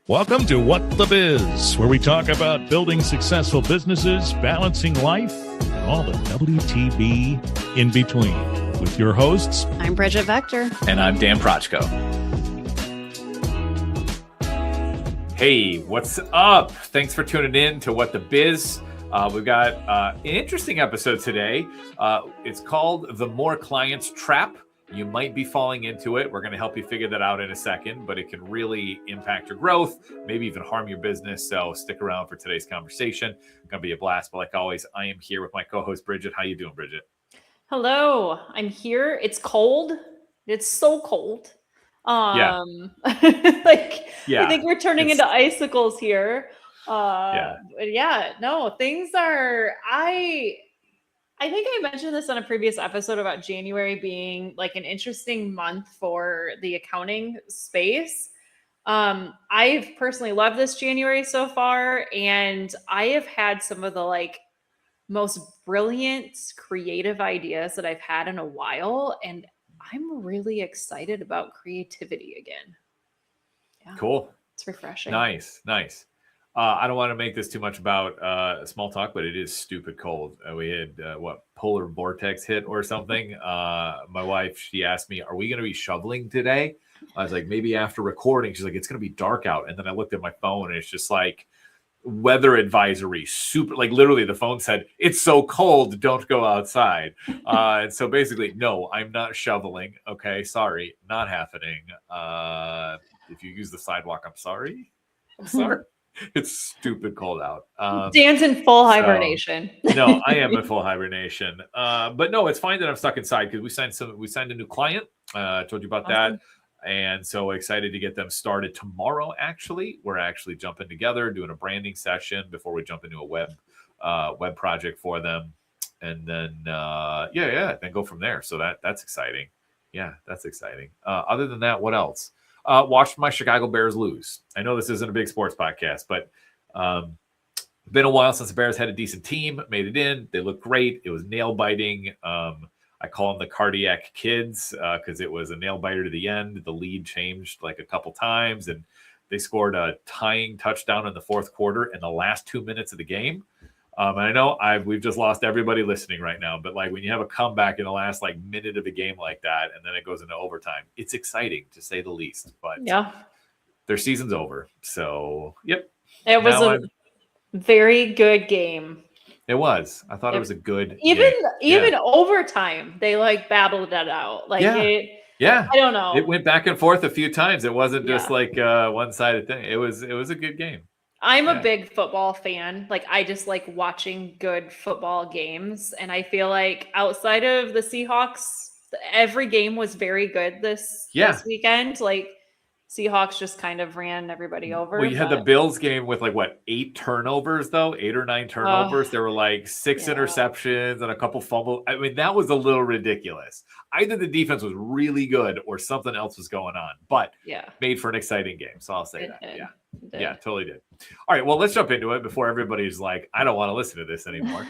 Welcome to What the Biz, where we talk about building successful businesses, balancing life, and all the WTB in between. With your hosts, I'm Bridget Vector. And I'm Dan Prochko. Hey, what's up? Thanks for tuning in to What the Biz. We've got an interesting episode today. It's called The More Clients Trap. You might be falling into it. We're going to help you figure that out in a second, but it can really impact your growth, maybe even harm your business. So stick around for today's conversation. It's going to be a blast. But like always, I am here with my co-host, Bridget. How you doing, Bridget? Hello, I'm here. It's cold. It's so cold. Yeah. I think we're turning into icicles here. Things are, I think I mentioned this on a previous episode about January being like an interesting month for the accounting space. I've personally loved this January so far, and I have had some of the most brilliant creative ideas that I've had in a while, and I'm really excited about creativity again. Yeah. Cool. It's refreshing. Nice. I don't want to make this too much about small talk, but it is stupid cold. We had polar vortex hit or something. My wife, she asked me, "Are we going to be shoveling today?" I was like, "Maybe after recording." She's like, "It's going to be dark out." And then I looked at my phone, and it's just like weather advisory. Super, like literally, the phone said, "It's so cold, don't go outside." And so basically, no, I'm not shoveling. Okay, sorry, not happening. If you use the sidewalk, I'm sorry. It's stupid cold out. Dan's in full hibernation. No, I am in full hibernation. But no, it's fine that I'm stuck inside because we signed a new client. I told you about that. And so excited to get them started tomorrow. Actually, we're actually jumping together, doing a branding session before we jump into a web project for them. And then, then go from there. So that's exciting. Yeah, that's exciting. Other than that, what else? Watched my Chicago Bears lose. I know this isn't a big sports podcast, but been a while since the Bears had a decent team, made it in. They looked great. It was nail biting. I call them the cardiac kids because it was a nail biter to the end. The lead changed like a couple times, and they scored a tying touchdown in the fourth quarter in the last 2 minutes of the game. And I know we've just lost everybody listening right now, but like when you have a comeback in the last minute of a game like that, and then it goes into overtime, it's exciting to say the least. But yeah, their season's over. So yep, it was a very good game. It was. I thought it was a good even overtime. They battled that out. I don't know. It went back and forth a few times. It wasn't just one-sided thing. It was a good game. I'm a big football fan. I just like watching good football games. And I feel like outside of the Seahawks, every game was very good this weekend. Seahawks just kind of ran everybody over. Well, you had the Bills game with 8 turnovers, though, 8 or 9 turnovers. There were 6 interceptions and a couple fumbles. I mean, that was a little ridiculous. Either the defense was really good or something else was going on, but made for an exciting game. So I'll say that. Yeah, totally did. All right, well, let's jump into it before everybody's like, I don't want to listen to this anymore.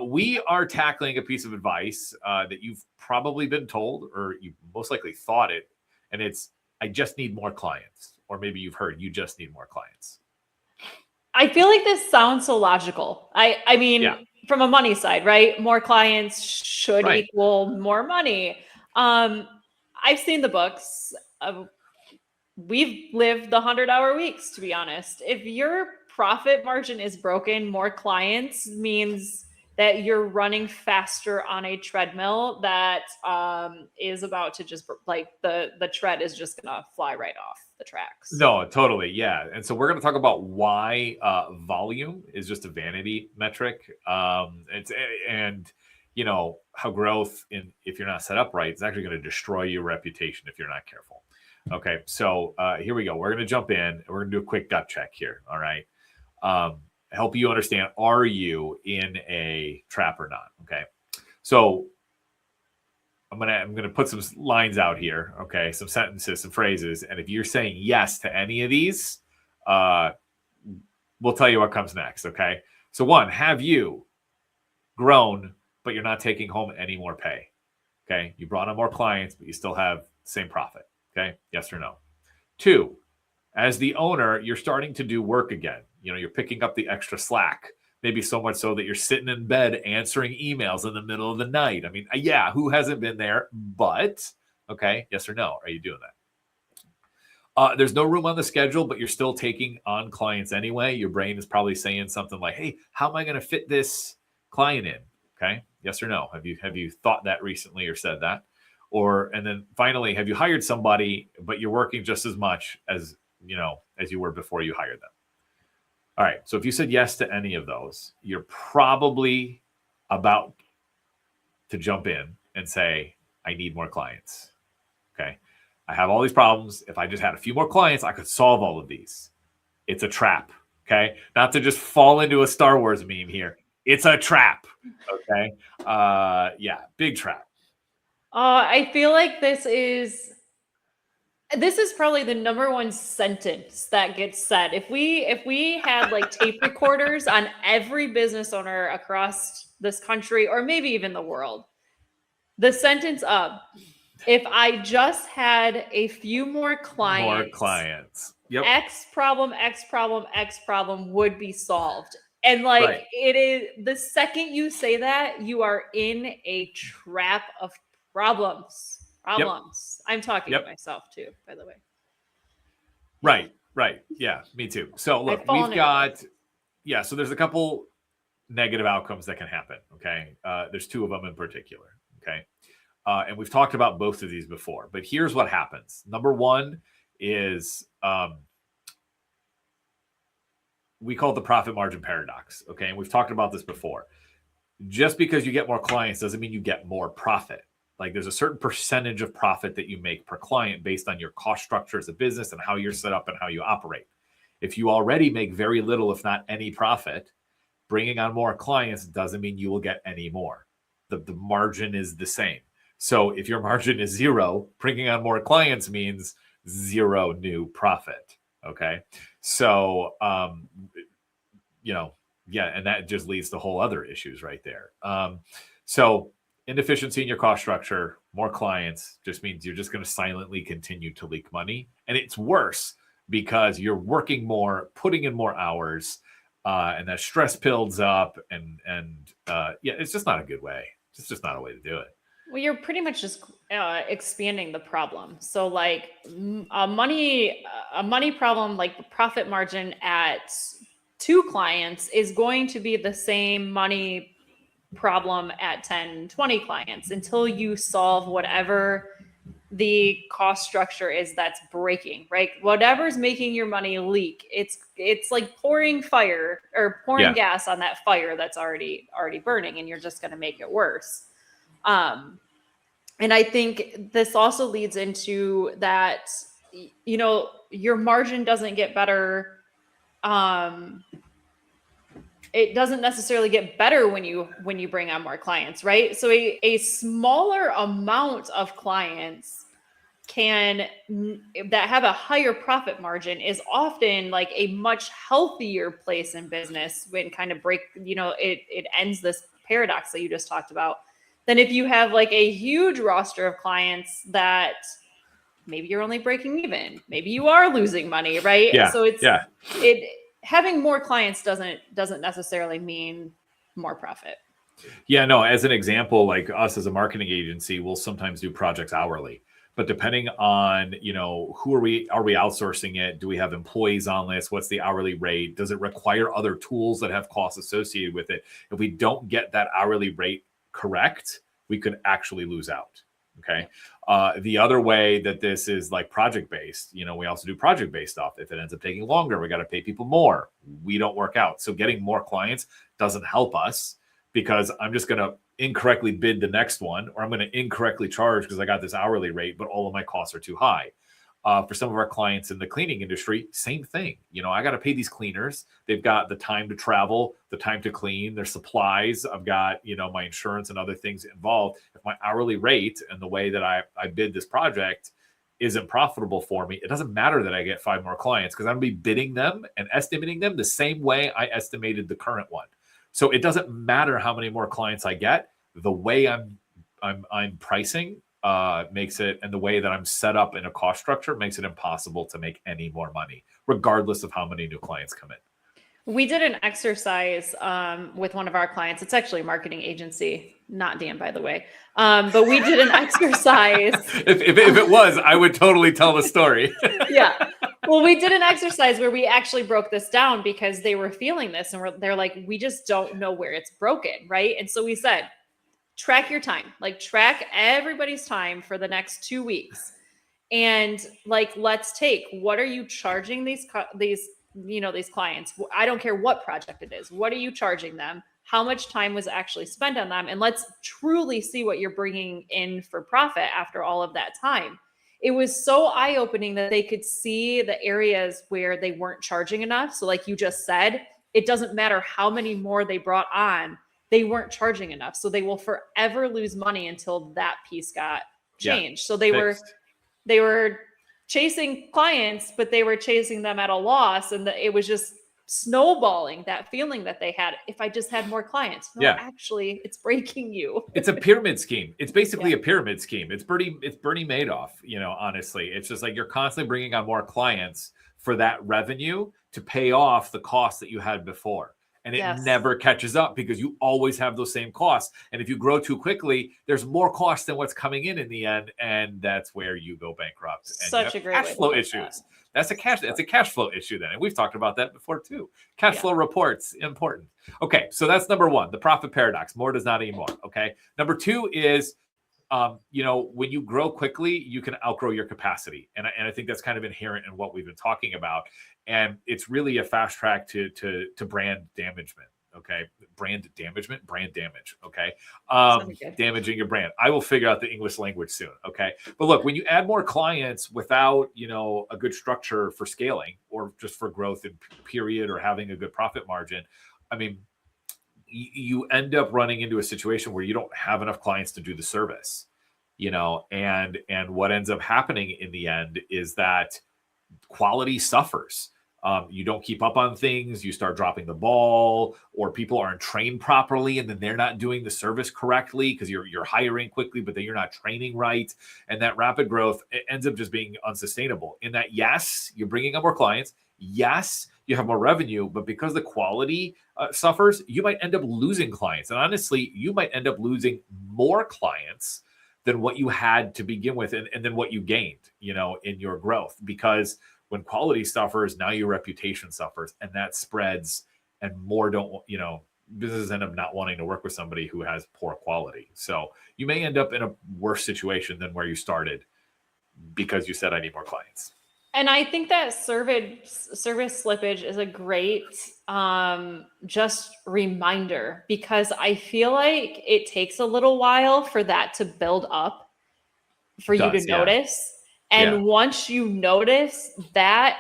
We are tackling a piece of advice that you've probably been told, or you most likely thought it, and it's, I just need more clients. Or maybe you've heard, you just need more clients. I feel like this sounds so logical. I mean, from a money side, right? More clients should equal more money. I've seen the books. We've lived the 100-hour weeks, to be honest. If your profit margin is broken, more clients means that you're running faster on a treadmill that is about to just the tread is just gonna fly right off the tracks. No, totally, yeah. And so we're gonna talk about why volume is just a vanity metric, and you know how growth if you're not set up right, is actually going to destroy your reputation if you're not careful. Okay, so here we go. We're going to jump in. We're going to do a quick gut check here. All right. Help you understand, are you in a trap or not? Okay. So I'm gonna put some lines out here. Okay, some sentences, some phrases. And if you're saying yes to any of these, we'll tell you what comes next. Okay. So 1, have you grown, but you're not taking home any more pay? Okay. You brought on more clients, but you still have the same profit. Okay. Yes or no? 2, As the owner, you're starting to do work again. You're picking up the extra slack, maybe so much so that you're sitting in bed answering emails in the middle of the night. I mean, yeah, who hasn't been there? But, okay, yes or no? Are you doing that? There's no room on the schedule, but you're still taking on clients anyway. Your brain is probably saying something like, hey, how am I going to fit this client in? Okay, yes or no? Have you thought that recently or said that? And then finally, have you hired somebody, but you're working just as much as you were before you hired them? All right. So if you said yes to any of those, you're probably about to jump in and say, I need more clients. Okay. I have all these problems. If I just had a few more clients, I could solve all of these. It's a trap. Okay. Not to just fall into a Star Wars meme here. It's a trap. Okay. Yeah. Big trap. I feel like this is probably the number one sentence that gets said. If we had like tape recorders on every business owner across this country, or maybe even the world, the sentence of, if I just had a few more clients, yep, X problem would be solved. And like, It is, the second you say that, you are in a trap of problems. Yep. I'm talking to myself too, by the way. Right. Yeah, me too. So look, we've got, so there's a couple negative outcomes that can happen. Okay. There's two of them in particular. Okay. And we've talked about both of these before, but here's what happens. Number one is, we call it the profit margin paradox. Okay. And we've talked about this before. Just because you get more clients doesn't mean you get more profit. Like, there's a certain percentage of profit that you make per client based on your cost structure as a business and how you're set up and how you operate. If you already make very little, if not any profit, bringing on more clients doesn't mean you will get any more. The margin is the same. So if your margin is zero, bringing on more clients means zero new profit. Okay. So, and that just leads to whole other issues right there. So inefficiency in your cost structure, more clients just means you're just going to silently continue to leak money. And it's worse because you're working more, putting in more hours, and that stress builds up. And it's just not a good way. It's just not a way to do it. Well, you're pretty much just expanding the problem. So like a money problem, like the profit margin at 2 clients is going to be the same money problem at 10, 20 clients until you solve whatever the cost structure is that's breaking, right? Whatever's making your money leak, it's like pouring gas on that fire that's already burning, and you're just going to make it worse. And I think this also leads into that, your margin doesn't get better. It doesn't necessarily get better when you bring on more clients, right? So a smaller amount of clients that have a higher profit margin is often like a much healthier place in business when kind of it ends this paradox that you just talked about, than if you have like a huge roster of clients that maybe you're only breaking even, maybe you are losing money, right? Yeah. So having more clients doesn't necessarily mean more profit. Yeah, no, as an example, like us as a marketing agency, we'll sometimes do projects hourly. But depending on, who are we outsourcing it? Do we have employees on this? What's the hourly rate? Does it require other tools that have costs associated with it? If we don't get that hourly rate correct, we could actually lose out. Okay. The other way that this is like project-based, we also do project-based stuff. If it ends up taking longer, we got to pay people more. We don't work out. So getting more clients doesn't help us because I'm just going to incorrectly bid the next one, or I'm going to incorrectly charge because I got this hourly rate, but all of my costs are too high. For some of our clients in the cleaning industry, same thing. I got to pay these cleaners. They've got the time to travel, the time to clean, their supplies. I've got, my insurance and other things involved. If my hourly rate and the way that I bid this project isn't profitable for me, it doesn't matter that I get 5 more clients because I'm going to be bidding them and estimating them the same way I estimated the current one. So it doesn't matter how many more clients I get. The way I'm pricing makes it, and the way that I'm set up in a cost structure makes it impossible to make any more money, regardless of how many new clients come in. We did an exercise with one of our clients. It's actually a marketing agency, not Dan, by the way. But we did an exercise. If it was, I would totally tell the story. Yeah. Well, we did an exercise where we actually broke this down because they were feeling this and they're like, we just don't know where it's broken, right? And so we said, track your time, like track everybody's time for the next 2 weeks. And like, let's take, what are you charging these clients? I don't care what project it is. What are you charging them? How much time was actually spent on them? And let's truly see what you're bringing in for profit after all of that time. It was so eye-opening that they could see the areas where they weren't charging enough. So like you just said, it doesn't matter how many more they brought on, they weren't charging enough. So they will forever lose money until that piece got changed. So they were chasing clients, but they were chasing them at a loss. And it was just snowballing, that feeling that they had. If I just had more clients, no, actually it's breaking you. It's a pyramid scheme. It's basically a pyramid scheme. It's Bernie Madoff, honestly. It's just like you're constantly bringing on more clients for that revenue to pay off the costs that you had before. And it never catches up because you always have those same costs. And if you grow too quickly, there's more costs than what's coming in the end. And that's where you go bankrupt. And such a great cash flow issues. That's a cash flow issue then. And we've talked about that before too. Cash flow reports, important. Okay. So that's number one, the profit paradox. More does not anymore. Okay. Number two is, when you grow quickly, you can outgrow your capacity. And I think that's kind of inherent in what we've been talking about. And it's really a fast track to brand damagement. Okay. Brand damage. Okay. Damaging your brand. I will figure out the English language soon. Okay. But look, when you add more clients without, a good structure for scaling or just for growth in period or having a good profit margin, I mean, you end up running into a situation where you don't have enough clients to do the service, and what ends up happening in the end is that quality suffers. You don't keep up on things, you start dropping the ball, or people aren't trained properly and then they're not doing the service correctly because you're hiring quickly, but then you're not training right. And that rapid growth, it ends up just being unsustainable in that, yes, you're bringing up more clients. Yes, you have more revenue, but because the quality suffers, you might end up losing clients. And honestly, you might end up losing more clients than what you had to begin with and then what you gained, in your growth. Because when quality suffers, now your reputation suffers, and that spreads, and more businesses end up not wanting to work with somebody who has poor quality. So you may end up in a worse situation than where you started because you said, I need more clients. And I think that service slippage is a great just reminder, because I feel like it takes a little while for that to build up for you to notice. And once you notice, that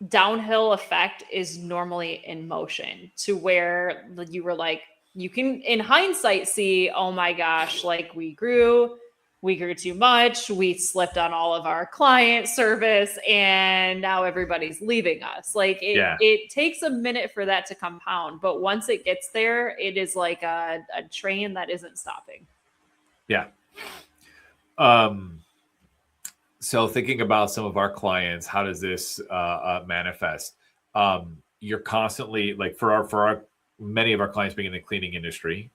downhill effect is normally in motion to where you were like, you can in hindsight see, oh my gosh, like we grew too much. We slipped on all of our client service and now everybody's leaving us. Like it takes a minute for that to compound, but once it gets there, it is like a train that isn't stopping. Yeah. So thinking about some of our clients, how does this manifest? You're constantly like for many of our clients being in the cleaning industry.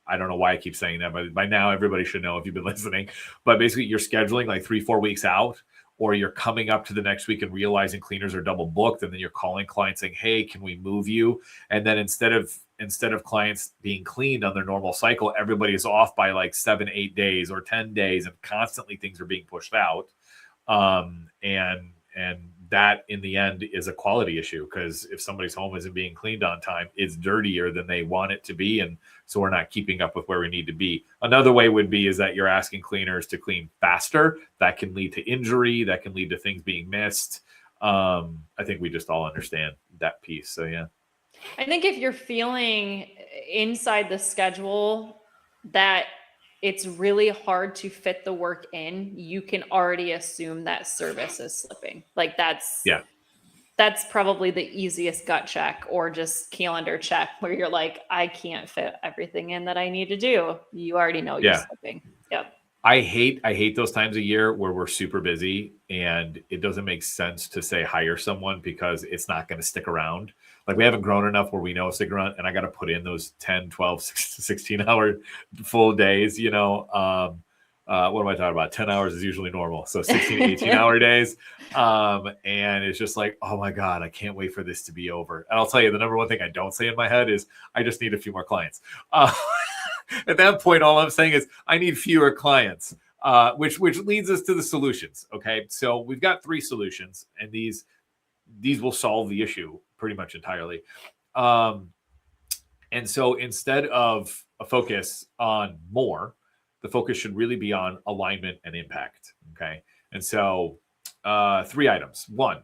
I don't know why I keep saying that, but by now everybody should know if you've been listening. But basically, you're scheduling like 3-4 weeks out, or you're coming up to the next week and realizing cleaners are double booked, and then you're calling clients saying, "Hey, can we move you?" And then instead of clients being cleaned on their normal cycle, everybody is off by like 7-8 days or 10 days, and constantly things are being pushed out. And that in the end is a quality issue, because if somebody's home isn't being cleaned on time, it's dirtier than they want it to be. And so we're not keeping up with where we need to be. Another way would be is that you're asking cleaners to clean faster. That can lead to injury. That can lead to things being missed. I think we just all understand that piece. So, yeah. I think if you're feeling inside the schedule that it's really hard to fit the work in, you can already assume that service is slipping. Like that's probably the easiest gut check or just calendar check where you're like, I can't fit everything in that I need to do. You already know you're slipping. Yep. I hate those times of year where we're super busy and it doesn't make sense to say hire someone because it's not going to stick around. Like we haven't grown enough where we know it's stick around, and I got to put in those 10, 12, 16 hour full days, what am I talking about? 10 hours is usually normal. So 16 to 18 hour days. And it's just like, oh my God, I can't wait for this to be over. And I'll tell you, the number one thing I don't say in my head is I just need a few more clients. At that point, all I'm saying is I need fewer clients, which leads us to the solutions. Okay. So we've got 3 solutions, and these will solve the issue pretty much entirely. And so instead of a focus on more, the focus should really be on alignment and impact. Okay. And so 3 items. 1,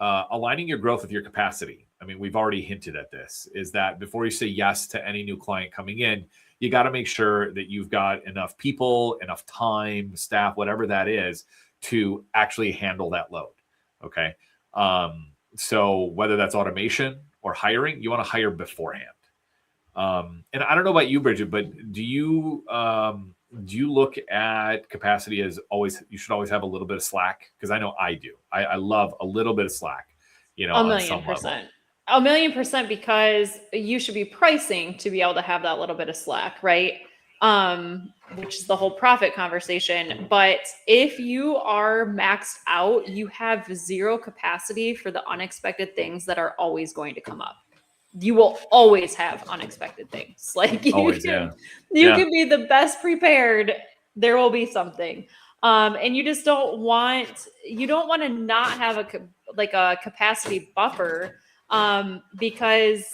aligning your growth with your capacity. I mean, we've already hinted at this, is that before you say yes to any new client coming in, you got to make sure that you've got enough people, enough time, staff, whatever that is, to actually handle that load. Okay. So whether that's automation or hiring, you want to hire beforehand. And I don't know about you, Bridget, but do you look at capacity as you should always have a little bit of slack? Because I know I do. I love a little bit of slack, on some level. 1,000,000%, because you should be pricing to be able to have that little bit of slack, right? Which is the whole profit conversation. But if you are maxed out, you have zero capacity for the unexpected things that are always going to come up. You will always have unexpected things. Like you can be the best prepared. There will be something. And you just don't want to not have a capacity buffer, because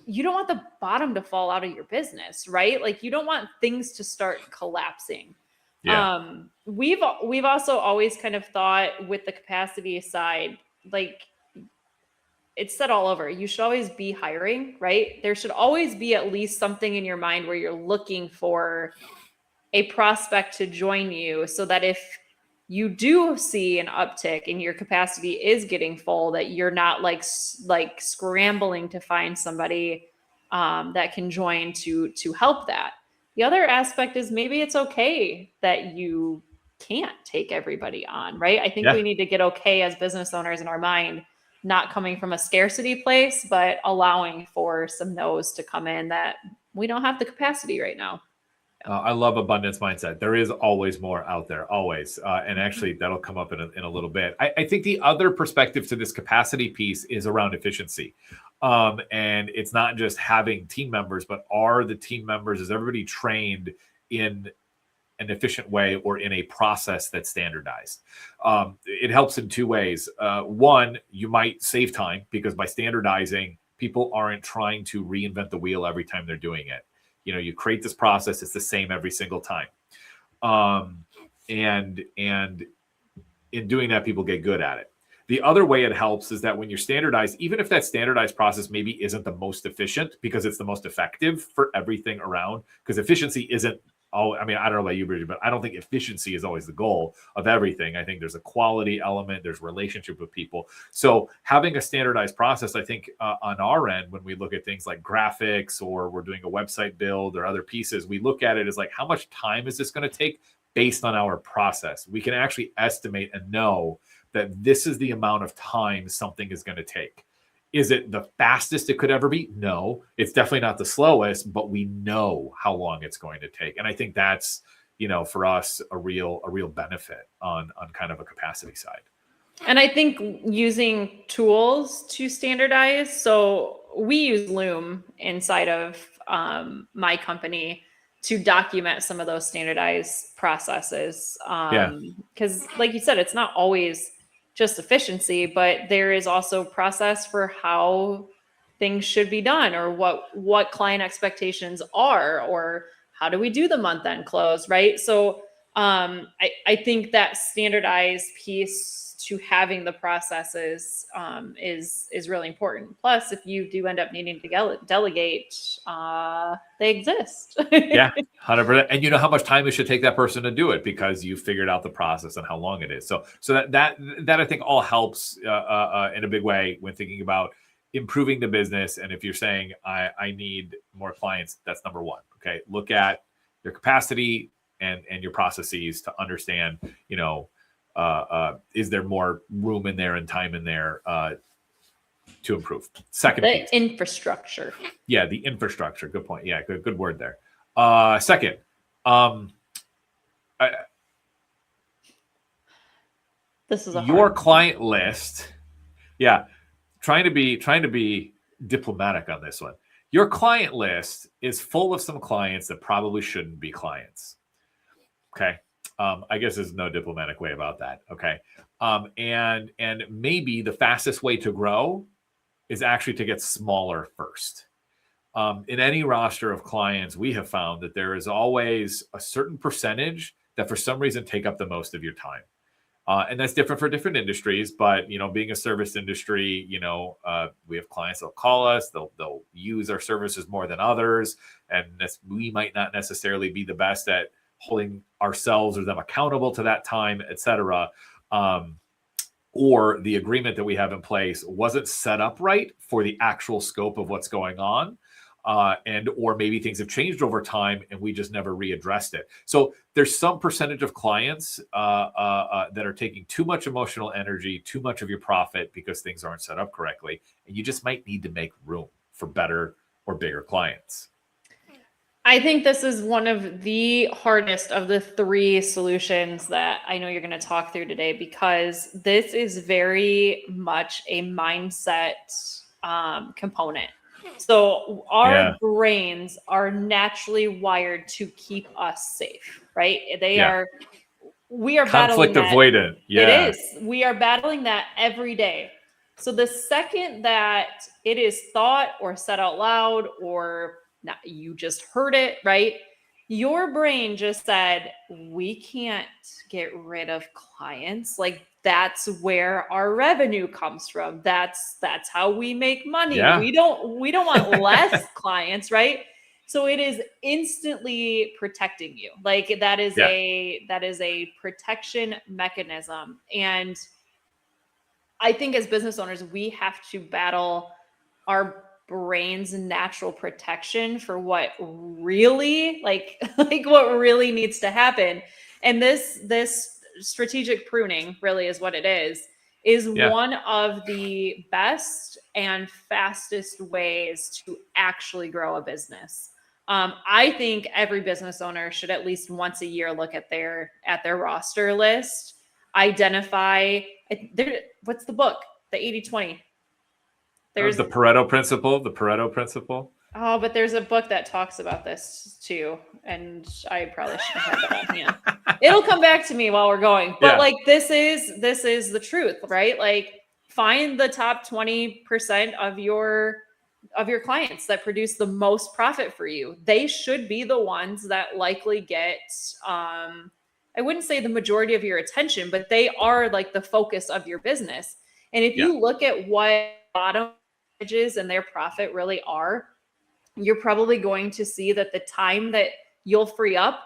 you don't want the bottom to fall out of your business, right? Like you don't want things to start collapsing. Yeah. We've also always kind of thought with the capacity side, like it's said all over, you should always be hiring, right? There should always be at least something in your mind where you're looking for a prospect to join you, so that if you do see an uptick and your capacity is getting full, that you're not like scrambling to find somebody that can join to help that. The other aspect is maybe it's okay that you can't take everybody on, right? I think we need to get okay as business owners in our mind, not coming from a scarcity place, but allowing for some no's to come in that we don't have the capacity right now. I love abundance mindset. There is always more out there, always. And actually, that'll come up in a little bit. I think the other perspective to this capacity piece is around efficiency. And it's not just having team members, but are the team members, is everybody trained in an efficient way or in a process that's standardized? It helps in 2 ways. 1, you might save time because by standardizing, people aren't trying to reinvent the wheel every time they're doing it. You create this process, it's the same every single time. And in doing that, people get good at it. The other way it helps is that when you're standardized, even if that standardized process maybe isn't the most efficient because it's the most effective for everything around, because efficiency isn't, I don't know about you, Bridget, but I don't think efficiency is always the goal of everything. I think there's a quality element, there's relationship with people. So having a standardized process, I think on our end, when we look at things like graphics or we're doing a website build or other pieces, we look at it as like, how much time is this going to take based on our process? We can actually estimate and know that this is the amount of time something is going to take. Is it the fastest it could ever be? No, it's definitely not the slowest, but we know how long it's going to take. And I think that's, for us, a real benefit on kind of a capacity side. And I think using tools to standardize. So we use Loom inside of my company to document some of those standardized processes. Because like you said, it's not always just efficiency, but there is also process for how things should be done, or what client expectations are, or how do we do the month end close, right? So I think that standardized piece to having the processes is really important. Plus, if you do end up needing to delegate, they exist. Yeah, 100%. And you know how much time it should take that person to do it because you figured out the process and how long it is. So that I think all helps in a big way when thinking about improving the business. And if you're saying I need more clients, that's number 1. Okay, look at your capacity, and your processes to understand, is there more room in there and time in there to improve. Second the piece. Infrastructure. Yeah, the infrastructure. Good point. Yeah, good word there. Second, this is your client list. Yeah, trying to be diplomatic on this one. Your client list is full of some clients that probably shouldn't be clients. Okay. I guess there's no diplomatic way about that. Okay. And maybe the fastest way to grow is actually to get smaller first. In any roster of clients, we have found that there is always a certain percentage that for some reason take up the most of your time. And that's different for different industries, but being a service industry, we have clients that'll call us, they'll use our services more than others, and we might not necessarily be the best at holding ourselves or them accountable to that time, et cetera. Or the agreement that we have in place wasn't set up right for the actual scope of what's going on. Or maybe things have changed over time and we just never readdressed it. So there's some percentage of clients that are taking too much emotional energy, too much of your profit because things aren't set up correctly. And you just might need to make room for better or bigger clients. I think this is one of the hardest of the three solutions that I know you're going to talk through today, because this is very much a mindset component. So our brains are naturally wired to keep us safe, right? We are conflict battling avoidant. Yeah. It is. We are battling that every day. So the second that it is thought or said out loud, or not, you just heard it, right? Your brain just said, we can't get rid of clients. Like, that's where our revenue comes from. That's how we make money. Yeah. We don't want less clients, right? So it is instantly protecting you. Like, that is a protection mechanism. And I think as business owners, we have to battle our brain's natural protection for what really like what really needs to happen. And this strategic pruning really is what it is one of the best and fastest ways to actually grow a business. I think every business owner should at least once a year look at their roster list, identify what's the book, the 80-20. There's the Pareto principle. Oh, but there's a book that talks about this too, and I probably shouldn't have that on hand. It'll come back to me while we're going. But like, this is the truth, right? Like, find the top 20% of your clients that produce the most profit for you. They should be the ones that likely get I wouldn't say the majority of your attention, but they are like the focus of your business. And if you look at what bottom edges and their profit really are, you're probably going to see that the time that you'll free up,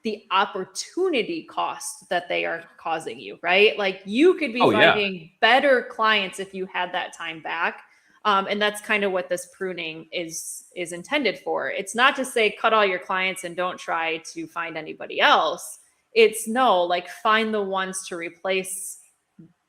the opportunity cost that they are causing you, right? Like, you could be finding better clients if you had that time back. And that's kind of what this pruning is intended for. It's not to say cut all your clients and don't try to find anybody else. It's find the ones to replace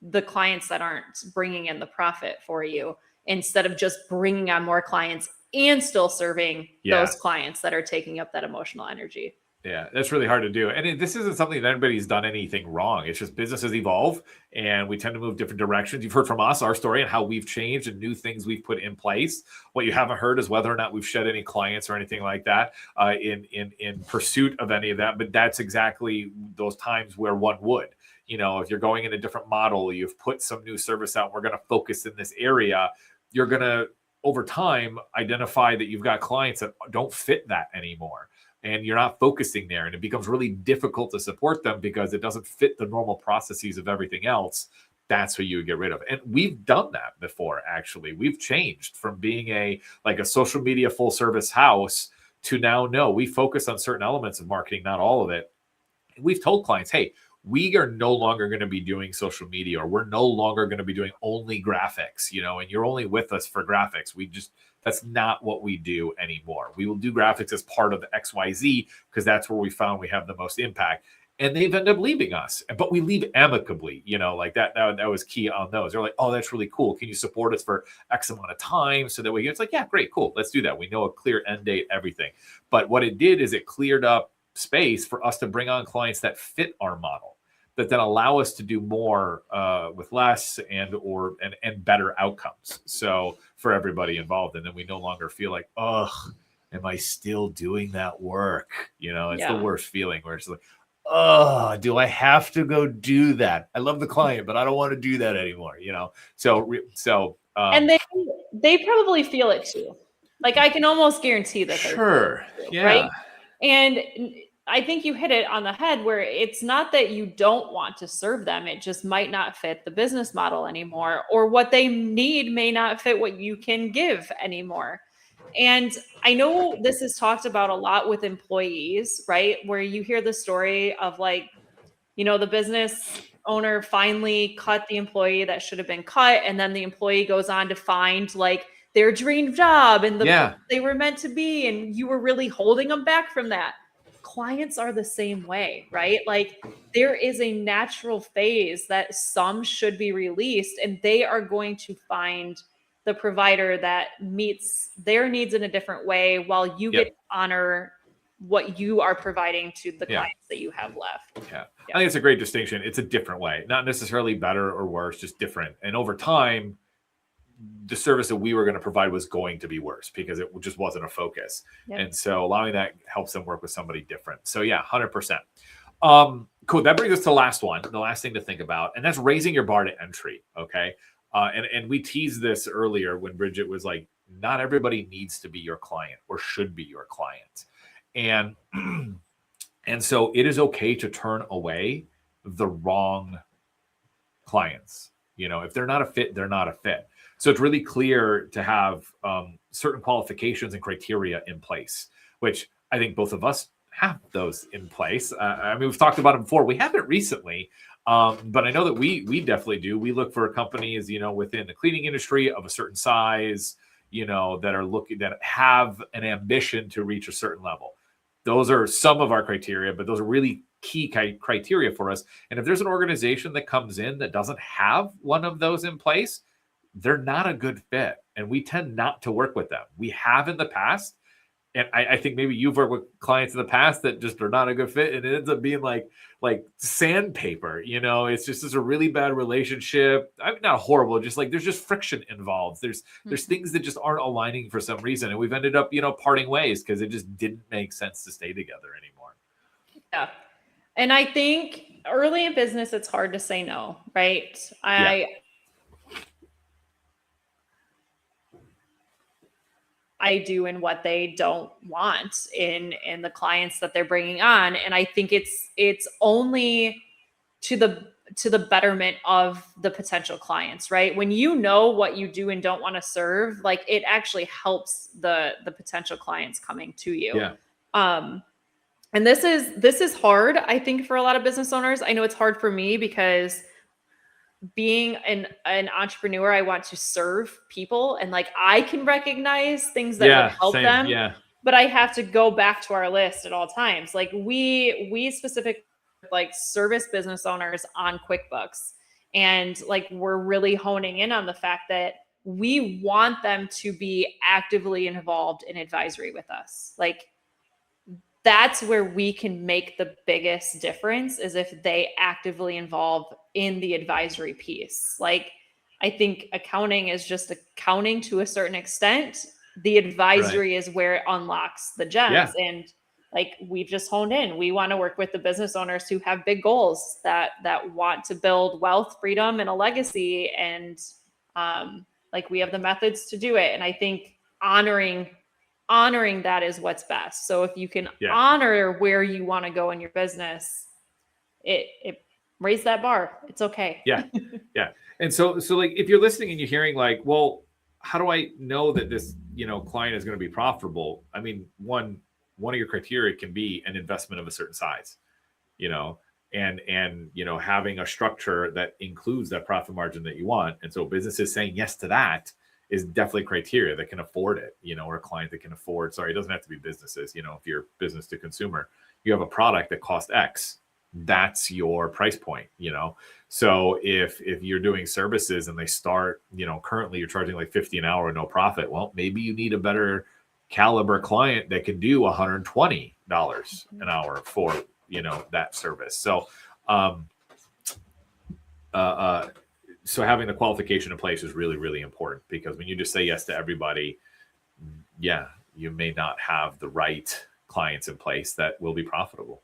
the clients that aren't bringing in the profit for you, instead of just bringing on more clients and still serving those clients that are taking up that emotional energy. Yeah, that's really hard to do. And this isn't something that anybody's done anything wrong. It's just businesses evolve and we tend to move different directions. You've heard from us, our story, and how we've changed and new things we've put in place. What you haven't heard is whether or not we've shed any clients or anything like that in pursuit of any of that. But that's exactly those times where one would. If you're going in a different model, you've put some new service out, we're going to focus in this area, you're going to, over time, identify that you've got clients that don't fit that anymore. And you're not focusing there. And it becomes really difficult to support them because it doesn't fit the normal processes of everything else. That's who you would get rid of. And we've done that before, actually. We've changed from being a social media full service house to now, no, we focus on certain elements of marketing, not all of it. And we've told clients, hey, we are no longer going to be doing social media, or we're no longer going to be doing only graphics, and you're only with us for graphics. That's not what we do anymore. We will do graphics as part of the XYZ because that's where we found we have the most impact. And they've ended up leaving us, but we leave amicably, like that was key on those. They're like, oh, that's really cool. Can you support us for X amount of time? So that it's like, yeah, great, cool. Let's do that. We know a clear end date, everything. But what it did is it cleared up space for us to bring on clients that fit our model, that then allow us to do more with less and better outcomes. So for everybody involved, and then we no longer feel like, ugh, am I still doing that work? It's the worst feeling where it's like, oh, do I have to go do that? I love the client, but I don't want to do that anymore. And they probably feel it too. Like I can almost guarantee that. Sure. Yeah. Right. And I think you hit it on the head where it's not that you don't want to serve them. It just might not fit the business model anymore, or what they need may not fit what you can give anymore. And I know this is talked about a lot with employees, right? Where you hear the story of like, the business owner finally cut the employee that should have been cut. And then the employee goes on to find like their dream job and they were meant to be. And you were really holding them back from that. Clients are the same way, right? Like there is a natural phase that some should be released, and they are going to find the provider that meets their needs in a different way while you get to honor what you are providing to the clients that you have left. Yeah. I think it's a great distinction. It's a different way, not necessarily better or worse, just different. And over time, the service that we were going to provide was going to be worse because it just wasn't a focus. Yep. And so allowing that helps them work with somebody different. So 100%. Cool. That brings us to the last thing to think about, and that's raising your bar to entry. Okay. And we teased this earlier when Bridget was like, not everybody needs to be your client or should be your client. And so it is okay to turn away the wrong clients. If they're not a fit, they're not a fit. So it's really clear to have certain qualifications and criteria in place, which I think both of us have those in place. We've talked about them before. We haven't recently, but I know that we definitely do. We look for companies, within the cleaning industry of a certain size, that have an ambition to reach a certain level. Those are some of our criteria, but those are really key criteria for us. And if there's an organization that comes in that doesn't have one of those in place, they're not a good fit. And we tend not to work with them. We have in the past. And I think maybe you've worked with clients in the past that just are not a good fit. And it ends up being like sandpaper, it's just a really bad relationship. Not horrible, just like there's just friction involved. There's things that just aren't aligning for some reason. And we've ended up, parting ways because it just didn't make sense to stay together anymore. Yeah. And I think early in business, it's hard to say no, right? I do and what they don't want in the clients that they're bringing on. And I think it's only to the betterment of the potential clients, right? When you know what you do and don't want to serve, like it actually helps the potential clients coming to you. Yeah. And this is hard, I think, for a lot of business owners. I know it's hard for me because being an entrepreneur, I want to serve people, and like I can recognize things that would help them. Yeah. But I have to go back to our list at all times. Like we specifically like service business owners on QuickBooks, and like we're really honing in on the fact that we want them to be actively involved in advisory with us. Like that's where we can make the biggest difference, is if they actively involve in the advisory piece. Like I think accounting is just accounting to a certain extent. The advisory is where it unlocks the gems. Yeah. And like we've just honed in. We want to work with the business owners who have big goals that want to build wealth, freedom, and a legacy. And like we have the methods to do it. And I think honoring that is what's best. So if you can honor where you want to go in your business, it raise that bar. It's okay. Yeah. Yeah. And so like, if you're listening and you're hearing like, well, how do I know that this, client is going to be profitable? I mean, one of your criteria can be an investment of a certain size, and having a structure that includes that profit margin that you want. And so businesses saying yes to that is definitely criteria that can afford it, or a client that can afford. Sorry, it doesn't have to be businesses. If you're business to consumer, you have a product that costs X, that's your price point. So if you're doing services and they start, currently you're charging like $50 an hour, no profit. Well, maybe you need a better caliber client that can do $120 an hour for, that service. So, so having the qualification in place is really, really important, because when you just say yes to everybody, you may not have the right clients in place that will be profitable.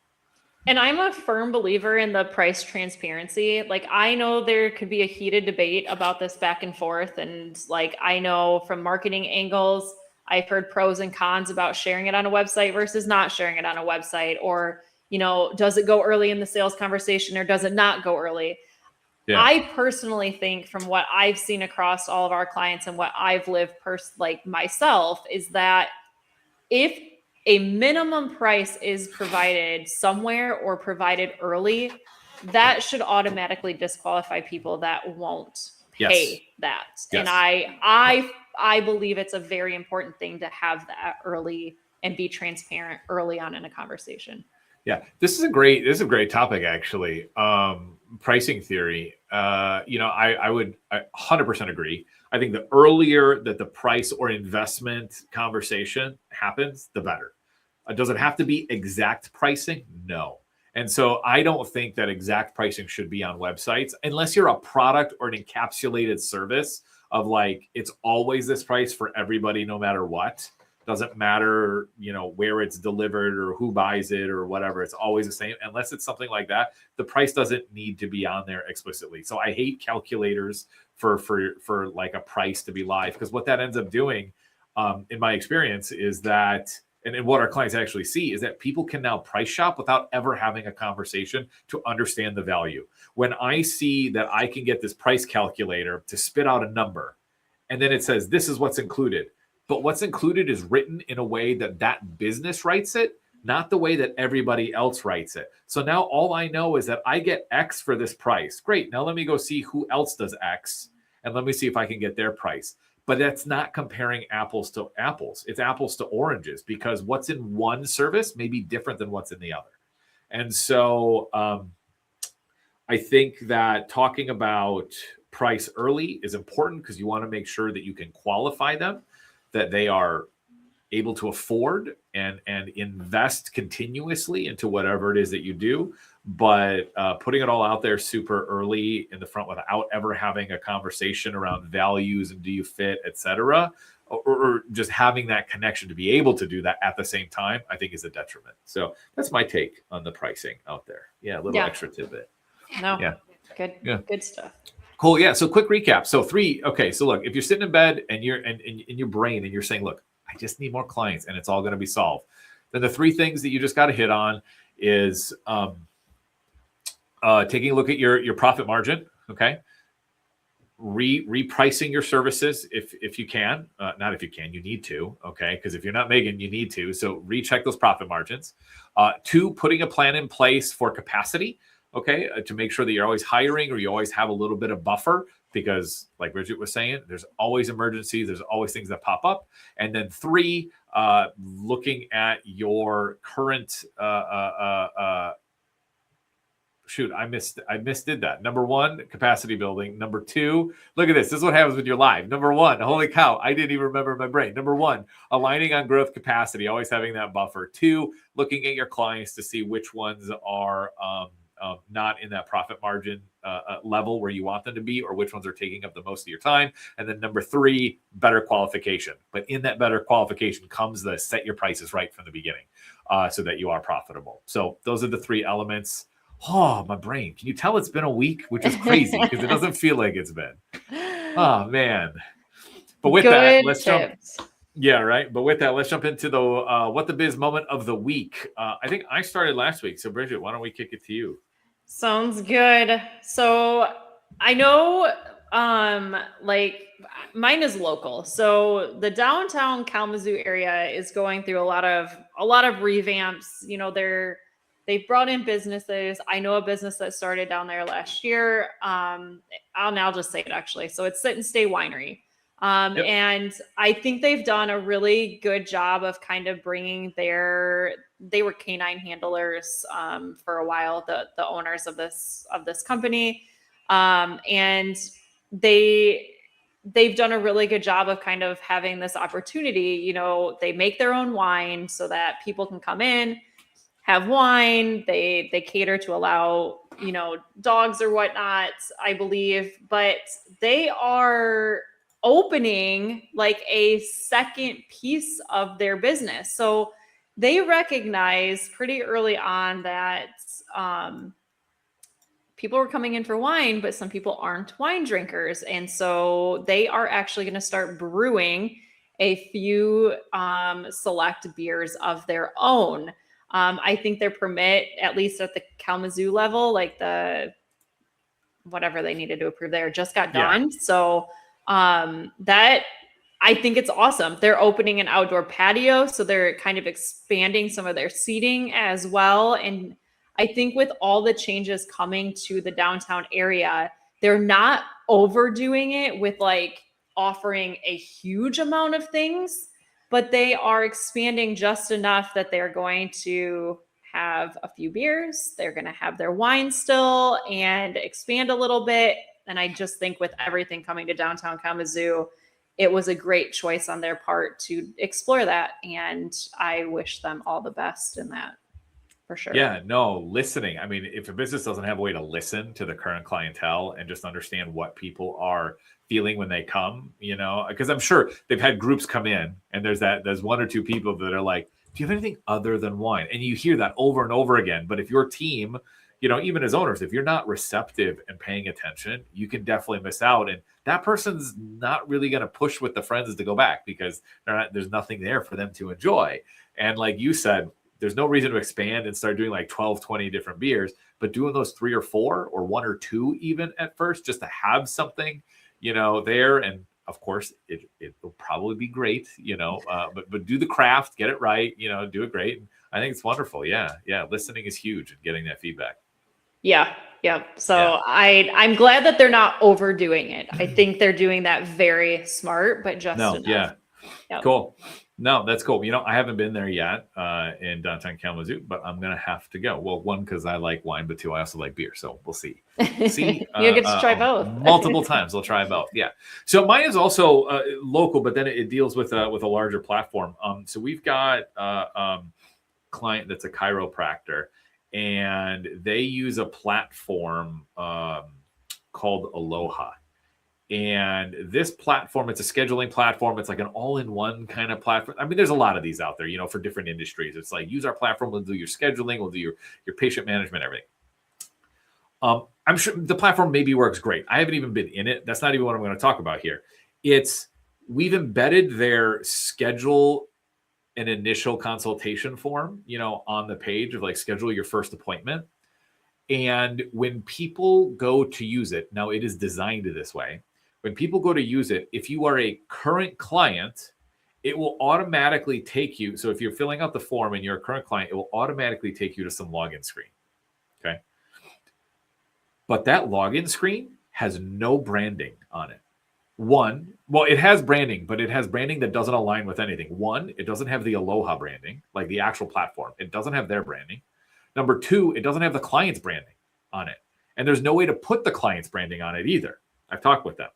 And I'm a firm believer in the price transparency. Like, I know there could be a heated debate about this back and forth. And like, I know from marketing angles, I've heard pros and cons about sharing it on a website versus not sharing it on a website, or, does it go early in the sales conversation or does it not go early? Yeah. I personally think, from what I've seen across all of our clients and what I've lived myself, is that if a minimum price is provided somewhere or provided early, that should automatically disqualify people that won't pay that. Yes. And I believe it's a very important thing to have that early and be transparent early on in a conversation. Yeah, this is a great topic, actually. Pricing theory. I would 100% agree. I think the earlier that the price or investment conversation happens, the better. Does it have to be exact pricing? No. And so I don't think that exact pricing should be on websites, unless you're a product or an encapsulated service of like, it's always this price for everybody, no matter what. Doesn't matter, where it's delivered or who buys it or whatever. It's always the same. Unless it's something like that, the price doesn't need to be on there explicitly. So I hate calculators for like a price to be live, because what that ends up doing, in my experience, is that, and what our clients actually see, is that people can now price shop without ever having a conversation to understand the value. When I see that I can get this price calculator to spit out a number, and then it says, this is what's included. But what's included is written in a way that business writes it, not the way that everybody else writes it. So now all I know is that I get X for this price. Great. Now let me go see who else does X, and let me see if I can get their price. But that's not comparing apples to apples. It's apples to oranges, because what's in one service may be different than what's in the other. And so I think that talking about price early is important, because you want to make sure that you can qualify them, that they are able to afford and invest continuously into whatever it is that you do. But putting it all out there super early in the front without ever having a conversation around values and do you fit, et cetera, or just having that connection to be able to do that at the same time, I think is a detriment. So that's my take on the pricing out there. Yeah, a little extra tidbit. No, yeah. Good stuff. Cool. Yeah. So quick recap. So so look, if you're sitting in bed and you're in your brain and you're saying, look, I just need more clients and it's all going to be solved, then the three things that you just got to hit on is taking a look at your profit margin. Okay. Repricing your services if you can, not if you can, you need to. Okay. Because if you're not Megan, you need to. So recheck those profit margins. 2, putting a plan in place for capacity. Okay, to make sure that you're always hiring, or you always have a little bit of buffer, because like Bridget was saying, there's always emergencies, there's always things that pop up. And then 3, looking at your current I misdid that. Number 1, capacity building. Number 2, look at this. This is what happens when you're live. Number 1, holy cow, I didn't even remember my brain. Number 1, aligning on growth capacity, always having that buffer. 2, looking at your clients to see which ones are not in that profit margin level where you want them to be, or which ones are taking up the most of your time. And then number 3, better qualification. But in that better qualification comes the set your prices right from the beginning, so that you are profitable. So those are the 3 elements. Oh, my brain. Can you tell it's been a week? Which is crazy, because it doesn't feel like it's been. Oh, man. But with that, let's jump. Yeah, right. But with that, let's jump into the What the Biz moment of the week. I think I started last week. So Bridget, why don't we kick it to you? Sounds good. So I know, like, mine is local. So the downtown Kalamazoo area is going through a lot of revamps. They they've brought in businesses. I know a business that started down there last year. I'll just say it actually. So it's Sit and Stay Winery. Yep. And I think they've done a really good job of kind of bringing they were canine handlers for a while, the owners of this company. And they've done a really good job of kind of having this opportunity. You know, they make their own wine so that people can come in, have wine. They cater to allow, you know, dogs or whatnot, I believe, but they are opening like a second piece of their business. So they recognize pretty early on that people were coming in for wine, but some people aren't wine drinkers. And so they are actually going to start brewing a few select beers of their own. I think their permit, at least at the Kalamazoo level, like the whatever they needed to approve there, just got done. Yeah. So that I think it's awesome. They're opening an outdoor patio, so they're kind of expanding some of their seating as well. And I think with all the changes coming to the downtown area, they're not overdoing it with like offering a huge amount of things, but they are expanding just enough that they're going to have a few beers. They're going to have their wine still and expand a little bit. And I just think with everything coming to downtown Kalamazoo, it was a great choice on their part to explore that. And I wish them all the best in that. For sure. Yeah, no, listening. I mean, if a business doesn't have a way to listen to the current clientele and just understand what people are feeling when they come, you know, because I'm sure they've had groups come in and there's one or two people that are like, do you have anything other than wine? And you hear that over and over again. But if your team, you know, even as owners, if you're not receptive and paying attention, you can definitely miss out. And that person's not really going to push with the friends to go back because there's nothing there for them to enjoy. And like you said, there's no reason to expand and start doing like 12, 20 different beers, but doing those 3 or 4 or 1 or 2 even at first, just to have something, you know, there. And of course it will probably be great, you know, but do the craft, get it right, you know, do it great. And I think it's wonderful. Yeah. Yeah. Listening is huge and getting that feedback. Yeah. Yeah. So yeah. I'm glad that they're not overdoing it. I think they're doing that very smart, but just enough. Yeah. Yep. Cool. No, that's cool. You know, I haven't been there yet in downtown Kalamazoo, but I'm going to have to go. Well, 1, because I like wine, but 2, I also like beer. So we'll see. You'll get to try both. Multiple times. I'll try both. Yeah. So mine is also local, but then it deals with a larger platform. So we've got a client that's a chiropractor, and they use a platform called Aloha. And this platform, it's a scheduling platform. It's like an all-in-one kind of platform. I mean, there's a lot of these out there, you know, for different industries. It's like, use our platform. We'll do your scheduling. We'll do your patient management, everything. I'm sure the platform maybe works great. I haven't even been in it. That's not even what I'm going to talk about here. We've embedded their schedule an initial consultation form, you know, on the page of like schedule your first appointment. And when people go to use it, now it is designed this way. When people go to use it, if you are a current client, it will automatically take you. So if you're filling out the form and you're a current client, it will automatically take you to some login screen. Okay. But that login screen has no branding on it. It has branding, but it has branding that doesn't align with anything. 1, it doesn't have the Aloha branding, like the actual platform. It doesn't have their branding. Number 2, it doesn't have the client's branding on it. And there's no way to put the client's branding on it either. I've talked with them.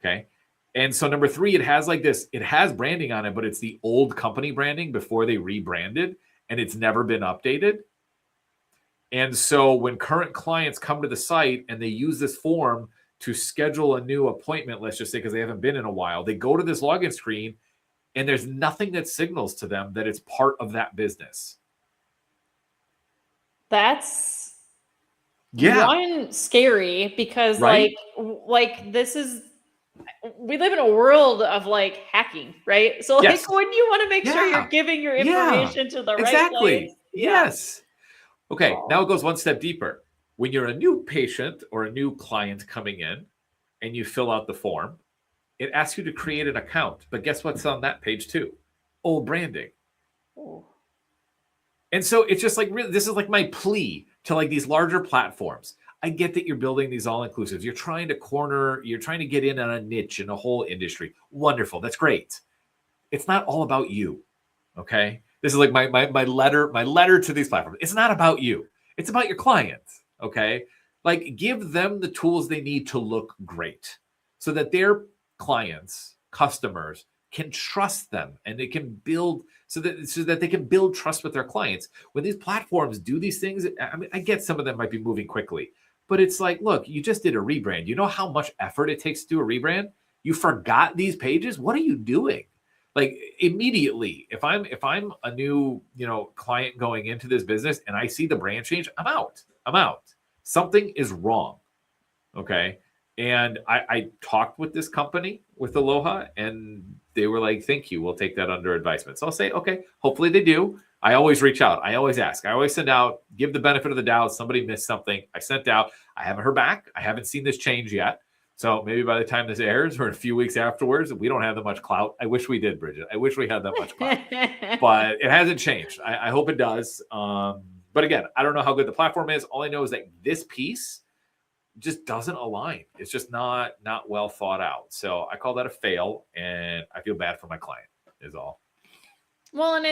Okay. And so number 3, it has like this, it has branding on it, but it's the old company branding before they rebranded, and it's never been updated. And so when current clients come to the site and they use this form to schedule a new appointment, let's just say, because they haven't been in a while, they go to this login screen and there's nothing that signals to them that it's part of that business. That's one scary because right? like this is, we live in a world of like hacking, right? So like when you want to make sure you're giving your information to the right place. Yes. Okay. Now it goes one step deeper. When you're a new patient or a new client coming in and you fill out the form, it asks you to create an account. But guess what's on that page too? Old branding. Oh. And so it's just like, really, this is like my plea to like these larger platforms. I get that you're building these all-inclusives. You're trying to get in on a niche in a whole industry. Wonderful. That's great. It's not all about you. Okay. This is like my letter to these platforms. It's not about you. It's about your clients. Okay. Like, give them the tools they need to look great so that their clients, customers can trust them, and they can build so that they can build trust with their clients. When these platforms do these things, I mean, I get some of them might be moving quickly, but it's like, look, you just did a rebrand. You know how much effort it takes to do a rebrand? You forgot these pages? What are you doing? Like, immediately, if I'm a new, client going into this business and I see the brand change, I'm out. Something is wrong. Okay. And I talked with this company, with Aloha, and they were like, thank you. We'll take that under advisement. So I'll say, okay, hopefully they do. I always reach out. I always ask. I always send out, give the benefit of the doubt. Somebody missed something. I sent out. I haven't heard back. I haven't seen this change yet. So maybe by the time this airs or a few weeks afterwards, we don't have that much clout. I wish we did, Bridget. I wish we had that much clout. But it hasn't changed. I hope it does. But again, I don't know how good the platform is. All I know is that this piece just doesn't align. It's just not well thought out. So I call that a fail, and I feel bad for my client is all. Well, and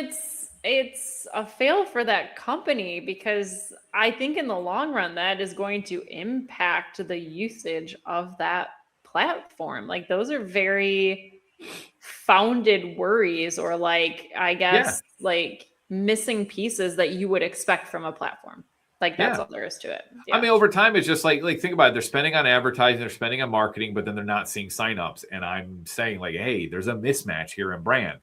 it's a fail for that company, because I think in the long run that is going to impact the usage of that platform. Like, those are very founded worries, or like, I guess, like missing pieces that you would expect from a platform. Like, that's all there is to it. Yeah. I mean, over time, it's just like think about it. They're spending on advertising, they're spending on marketing, but then they're not seeing signups. And I'm saying, like, hey, there's a mismatch here in brand.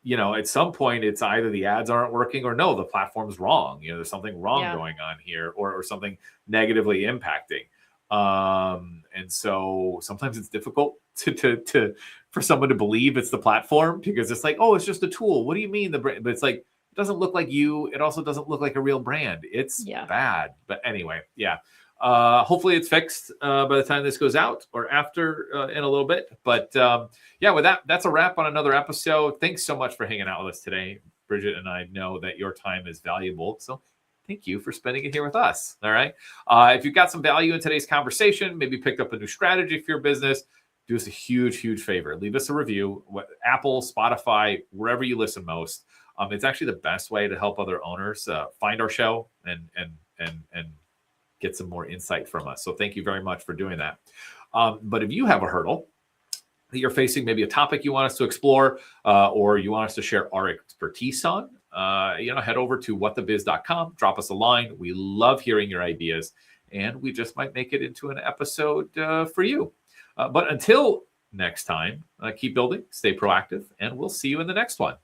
At some point, it's either the ads aren't working, or no, the platform's wrong. There's something wrong going on here, or something negatively impacting. And so sometimes it's difficult to for someone to believe it's the platform, because it's like, oh, it's just a tool. What do you mean the brand? But it's like, it doesn't look like you. It also doesn't look like a real brand. It's bad. But anyway, hopefully it's fixed by the time this goes out, or after in a little bit. But with that, that's a wrap on another episode. Thanks so much for hanging out with us today. Bridget and I know that your time is valuable, so thank you for spending it here with us. All right. If you've got some value in today's conversation, maybe picked up a new strategy for your business, do us a huge, huge favor. Leave us a review. Apple, Spotify, wherever you listen most. It's actually the best way to help other owners find our show and get some more insight from us. So thank you very much for doing that. But if you have a hurdle that you're facing, maybe a topic you want us to explore, or you want us to share our expertise on, head over to whatthebiz.com, drop us a line. We love hearing your ideas, and we just might make it into an episode for you. But until next time, keep building, stay proactive, and we'll see you in the next one.